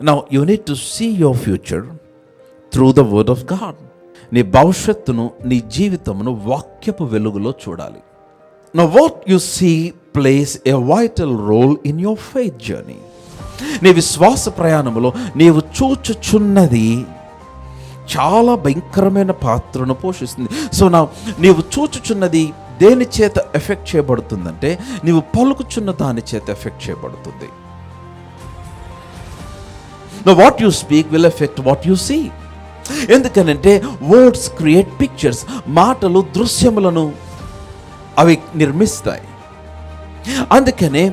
Now you need to see your future through the word of God. నీ భవిష్యత్తును, నీ జీవితమును వాక్యపు వెలుగులో చూడాలి. Now what you see plays a vital role in your faith journey. నీ విశ్వాస ప్రయాణములో నీవు చూచుచున్నది చాలా భయంకరమైన పాత్రను పోషిస్తుంది. సో నీవు చూచుచున్నది దేని చేత ఎఫెక్ట్ చేయబడుతుందంటే, నీవు పలుకుచున్న దాని చేత ఎఫెక్ట్ చేయబడుతుంది. Now what you speak will affect what you see. ఎందుకనంటే వర్డ్స్ క్రియేట్ పిక్చర్స్. మాటలు దృశ్యములను అవి నిర్మిస్తాయి. అందుకనే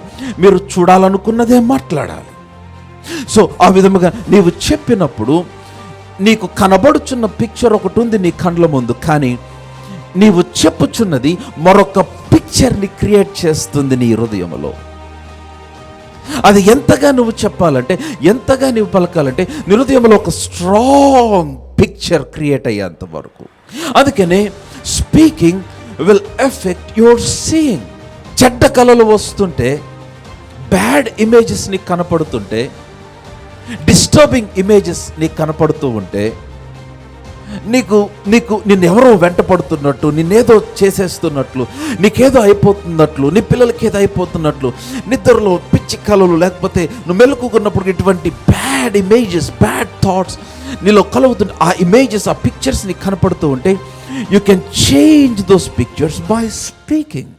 మీరు చూడాలనుకున్నదే మాట్లాడాలి. సో ఆ విధముగా నీవు చెప్పినప్పుడు నీకు కనబడుచున్న పిక్చర్ ఒకటి ఉంది నీ కండ్ల ముందు, కానీ నీవు చెప్పుచున్నది మరొక పిక్చర్ని క్రియేట్ చేస్తుంది నీ హృదయంలో. అది ఎంతగా నువ్వు చెప్పాలంటే, ఎంతగా నువ్వు పలకాలంటే నీ హృదయంలో ఒక స్ట్రాంగ్ పిక్చర్ క్రియేట్ అయ్యేంత వరకు. అందుకనే speaking will effect your seeing. చెడ్డ కళలు వస్తుంటే, బ్యాడ్ ఇమేజెస్ నీకు కనపడుతుంటే, డిస్టర్బింగ్ ఇమేజెస్ నీకు కనపడుతూ ఉంటే, నిన్నెవరో వెంట పడుతున్నట్టు, నిన్నేదో చేసేస్తున్నట్లు, నీకేదో అయిపోతున్నట్లు, నీ పిల్లలకి ఏదో అయిపోతున్నట్లు, నిద్రలో పిచ్చి కళలు, లేకపోతే నువ్వు మెలకుకున్నప్పుడు ఇటువంటి బ్యాడ్ ఇమేజెస్, బ్యాడ్ థాట్స్ నీలో కలుగుతున్న ఆ ఇమేజెస్, ఆ పిక్చర్స్ నీకు కనపడుతూ ఉంటే, you can change those pictures by speaking.